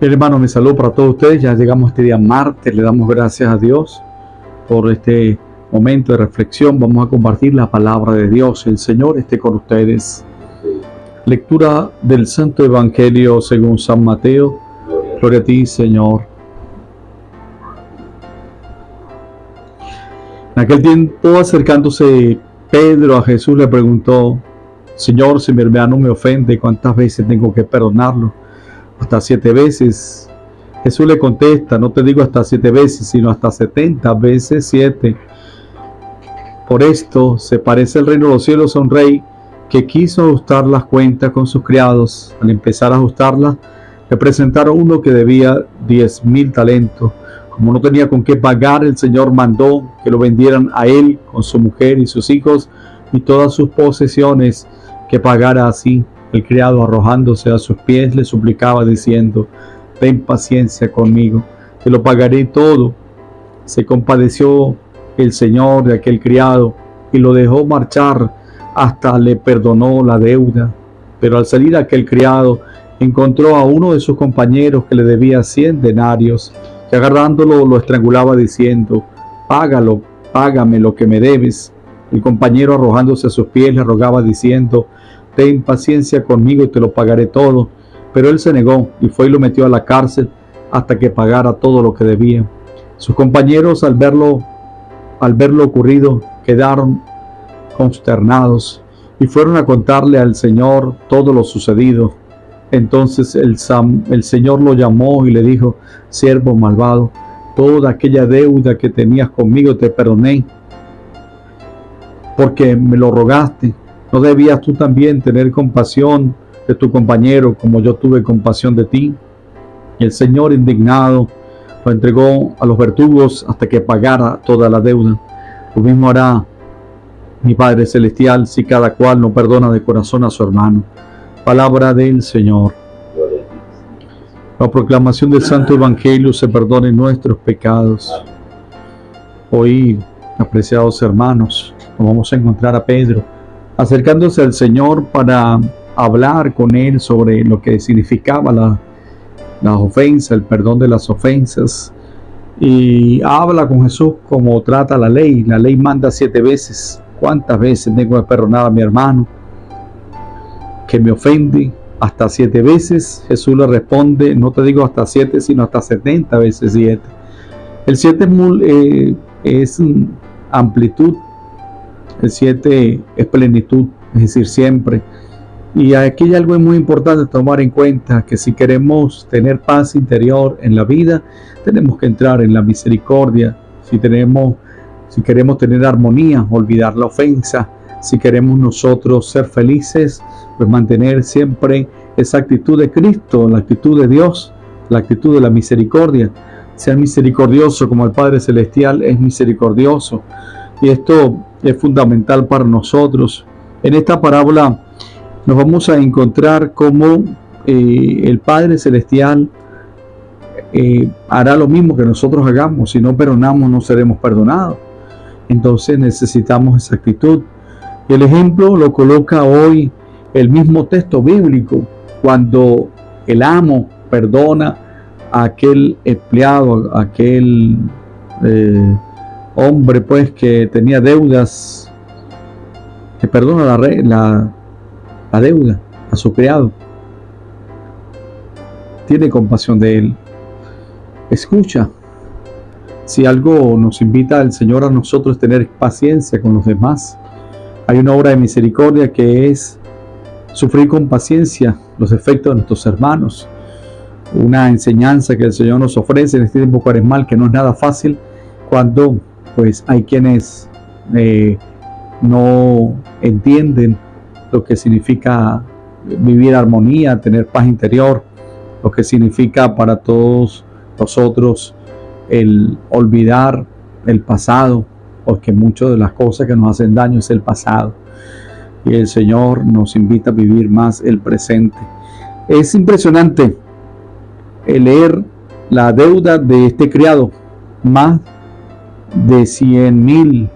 Bien, hermano, mi saludo para todos ustedes. Ya llegamos a este día martes. Le damos gracias a Dios por este momento de reflexión. Vamos a compartir la palabra de Dios. El Señor esté con ustedes. Lectura del Santo Evangelio según San Mateo. Gloria a ti, Señor. En aquel tiempo, acercándose Pedro a Jesús, le preguntó: Señor, si mi hermano me ofende, ¿cuántas veces tengo que perdonarlo? ¿Hasta 7 veces? Jesús le contesta: no te digo hasta 7 veces, sino hasta 70 veces 7. Por esto se parece el reino de los cielos a un rey que quiso ajustar las cuentas con sus criados. Al empezar a ajustarlas, le presentaron uno que debía 10,000 talentos. Como no tenía con qué pagar, el Señor mandó que lo vendieran a él con su mujer y sus hijos y todas sus posesiones, que pagara así. El criado, arrojándose a sus pies, le suplicaba diciendo: ten paciencia conmigo, te lo pagaré todo. Se compadeció el Señor de aquel criado y lo dejó marchar hasta le perdonó la deuda. Pero al salir aquel criado, encontró a uno de sus compañeros que le debía 100 denarios, que agarrándolo lo estrangulaba diciendo: págame lo que me debes. El compañero, arrojándose a sus pies, le rogaba diciendo: ten paciencia conmigo y te lo pagaré todo. Pero él se negó y fue y lo metió a la cárcel hasta que pagara todo lo que debía. Sus compañeros, al verlo ocurrido, quedaron consternados y fueron a contarle al Señor todo lo sucedido. Entonces el Señor lo llamó y le dijo: siervo malvado, toda aquella deuda que tenías conmigo te perdoné, porque me lo rogaste. ¿No debías tú también tener compasión de tu compañero como yo tuve compasión de ti? Y el Señor, indignado, lo entregó a los verdugos hasta que pagara toda la deuda. Lo mismo hará mi Padre Celestial si cada cual no perdona de corazón a su hermano. Palabra del Señor. La proclamación del Santo Evangelio: se perdonen nuestros pecados. Hoy, apreciados hermanos, nos vamos a encontrar a Pedro acercándose al Señor para hablar con él sobre lo que significaba la ofensa, el perdón de las ofensas. Y habla con Jesús como trata la ley. La ley manda 7 veces. ¿Cuántas veces tengo que perdonar a mi hermano que me ofende? Hasta 7 veces. Jesús le responde: no te digo hasta 7, sino hasta 70 veces 7. El 7 es amplitud. El 7 es plenitud, es decir, siempre. Y aquí hay algo muy importante tomar en cuenta: que si queremos tener paz interior en la vida, tenemos que entrar en la misericordia. Si queremos tener armonía, olvidar la ofensa. Si queremos nosotros ser felices, pues mantener siempre esa actitud de Cristo, la actitud de Dios, la actitud de la misericordia. Ser misericordioso como el Padre Celestial es misericordioso. Y esto es fundamental para nosotros. En esta parábola nos vamos a encontrar cómo el Padre Celestial hará lo mismo que nosotros hagamos. Si no perdonamos, no seremos perdonados. Entonces necesitamos esa actitud. Y el ejemplo lo coloca hoy el mismo texto bíblico, cuando el amo perdona a aquel empleado, a aquel hombre pues que tenía deudas, que perdona la deuda a su criado. Tiene compasión de él. Escucha. Si algo nos invita el Señor a nosotros, tener paciencia con los demás. Hay una obra de misericordia que es sufrir con paciencia los efectos de nuestros hermanos. Una enseñanza que el Señor nos ofrece en este tiempo cuaresmal, que no es nada fácil, cuando pues hay quienes no entienden lo que significa vivir armonía, tener paz interior, lo que significa para todos nosotros el olvidar el pasado, porque muchas de las cosas que nos hacen daño es el pasado. Y el Señor nos invita a vivir más el presente. Es impresionante leer la deuda de este criado: más de 100,000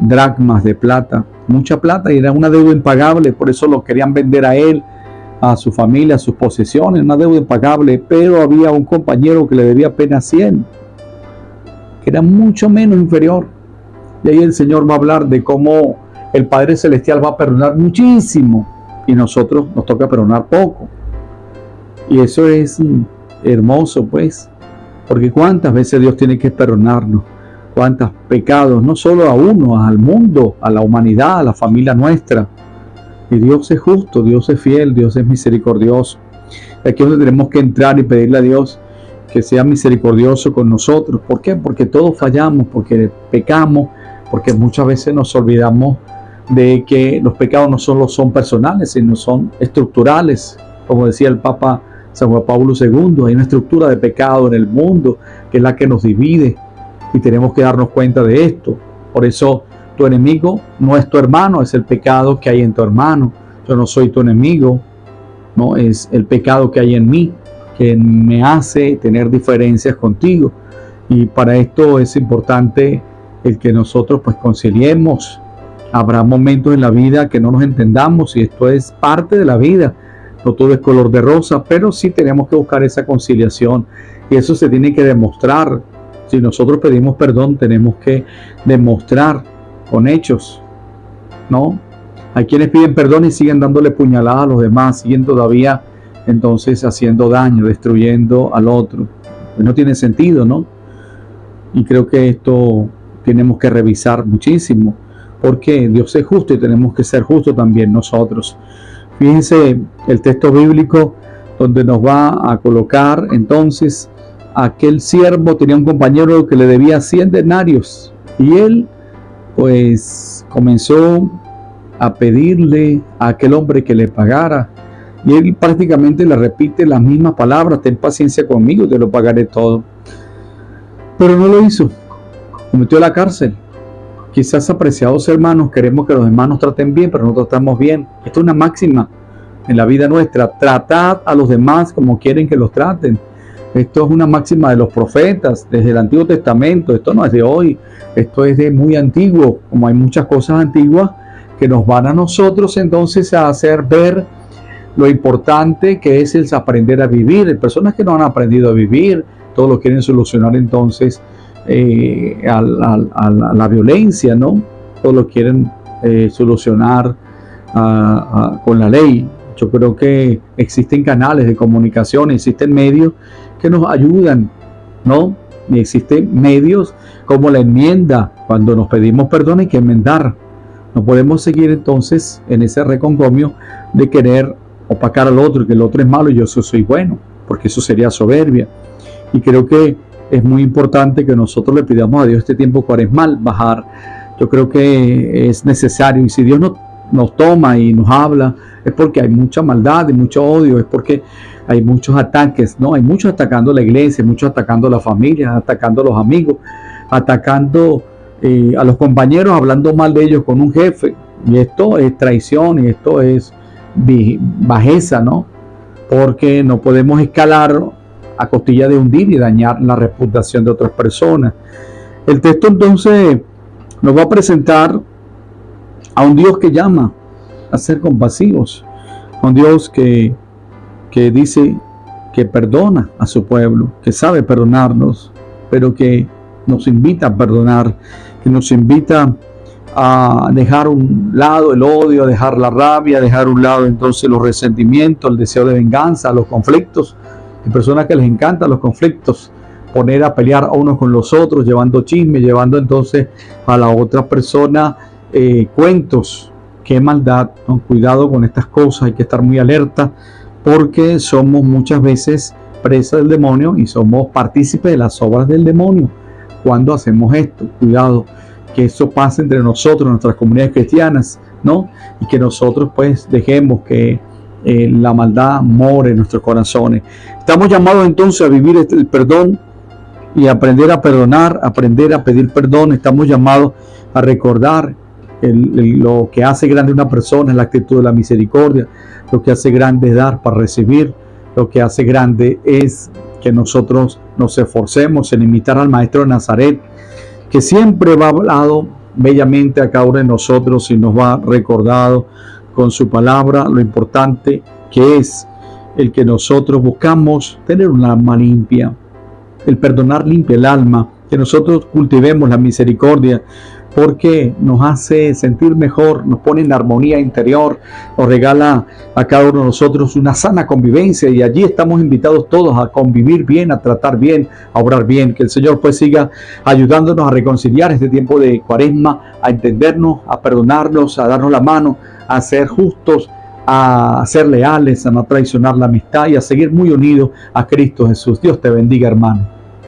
dracmas de plata, mucha plata, y era una deuda impagable. Por eso lo querían vender a él a su familia, a sus posesiones, una deuda impagable, pero había un compañero que le debía apenas 100, que era mucho menos inferior. Y ahí el Señor va a hablar de cómo el Padre Celestial va a perdonar muchísimo y nosotros nos toca perdonar poco. Y eso es hermoso, pues, porque cuántas veces Dios tiene que perdonarnos, cuántos pecados, no solo a uno, al mundo, a la humanidad, a la familia nuestra. Y Dios es justo, Dios es fiel, Dios es misericordioso. Aquí es donde tenemos que entrar y pedirle a Dios que sea misericordioso con nosotros. ¿Por qué? Porque todos fallamos, porque pecamos, porque muchas veces nos olvidamos de que los pecados no solo son personales, sino son estructurales. Como decía el Papa San Juan Pablo II, hay una estructura de pecado en el mundo que es la que nos divide y tenemos que darnos cuenta de esto. Por eso tu enemigo no es tu hermano, es el pecado que hay en tu hermano. Yo no soy tu enemigo, no, es el pecado que hay en mí, que me hace tener diferencias contigo. Y para esto es importante el que nosotros pues conciliemos. Habrá momentos en la vida que no nos entendamos y esto es parte de la vida. No todo es color de rosa, pero sí tenemos que buscar esa conciliación y eso se tiene que demostrar. Si nosotros pedimos perdón, tenemos que demostrar con hechos, ¿no? Hay quienes piden perdón y siguen dándole puñaladas a los demás, siguen todavía entonces haciendo daño, destruyendo al otro. Pues no tiene sentido, ¿no? Y creo que esto tenemos que revisar muchísimo, porque Dios es justo y tenemos que ser justos también nosotros. Fíjense el texto bíblico donde nos va a colocar entonces: aquel siervo tenía un compañero que le debía 100 denarios y él pues comenzó a pedirle a aquel hombre que le pagara, y él prácticamente le repite las mismas palabras: ten paciencia conmigo, te lo pagaré todo. Pero no lo hizo, lo metió a la cárcel. Quizás, apreciados hermanos, queremos que los hermanos traten bien, pero no tratamos bien. Esto es una máxima en la vida nuestra: tratad a los demás como quieren que los traten. Esto es una máxima de los profetas desde el Antiguo Testamento. Esto no es de hoy, esto es de muy antiguo. Como hay muchas cosas antiguas que nos van a nosotros entonces a hacer ver lo importante que es el aprender a vivir. Hay personas que no han aprendido a vivir, todo lo quieren solucionar entonces a la violencia, ¿no? Todo lo quieren solucionar con la ley. Yo creo que existen canales de comunicación, existen medios que nos ayudan, ¿no? Y existen medios como la enmienda. Cuando nos pedimos perdón hay que enmendar. No podemos seguir entonces en ese reconcomio de querer opacar al otro, que el otro es malo y yo soy bueno, porque eso sería soberbia. Y creo que es muy importante que nosotros le pidamos a Dios este tiempo cuaresmal bajar. Yo creo que es necesario, y si Dios nos toma y nos habla, es porque hay mucha maldad y mucho odio, es porque hay muchos ataques, ¿no? Hay muchos atacando la iglesia, muchos atacando la familia, atacando a los amigos, atacando a los compañeros, hablando mal de ellos con un jefe. Y esto es traición y esto es bajeza, ¿no? Porque no podemos escalar a costilla de hundir y dañar la reputación de otras personas. El texto entonces nos va a presentar a un Dios que llama a ser compasivos, a un Dios que dice que perdona a su pueblo, que sabe perdonarnos, pero que nos invita a perdonar, que nos invita a dejar a un lado el odio, a dejar la rabia, a dejar a un lado entonces los resentimientos, el deseo de venganza, los conflictos. Hay personas que les encantan los conflictos, poner a pelear a unos con los otros, llevando chisme, llevando entonces a la otra persona cuentos. Qué maldad, ¿no? Cuidado con estas cosas, hay que estar muy alerta, porque somos muchas veces presa del demonio y somos partícipes de las obras del demonio cuando hacemos esto. Cuidado, que eso pase entre nosotros, nuestras comunidades cristianas, ¿no? Y que nosotros pues dejemos que la maldad more en nuestros corazones. Estamos llamados entonces a vivir el perdón y aprender a perdonar, aprender a pedir perdón. Estamos llamados a recordar lo que hace grande una persona es la actitud de la misericordia. Lo que hace grande es dar para recibir. Lo que hace grande es que nosotros nos esforcemos en imitar al Maestro de Nazaret, que siempre va hablado bellamente a cada uno de nosotros y nos va recordado con su palabra lo importante que es el que nosotros buscamos tener un alma limpia. El perdonar limpia el alma, que nosotros cultivemos la misericordia, porque nos hace sentir mejor, nos pone en armonía interior, nos regala a cada uno de nosotros una sana convivencia, y allí estamos invitados todos a convivir bien, a tratar bien, a obrar bien. Que el Señor pues siga ayudándonos a reconciliar este tiempo de Cuaresma, a entendernos, a perdonarnos, a darnos la mano, a ser justos, a ser leales, a no traicionar la amistad y a seguir muy unidos a Cristo Jesús. Dios te bendiga, hermano.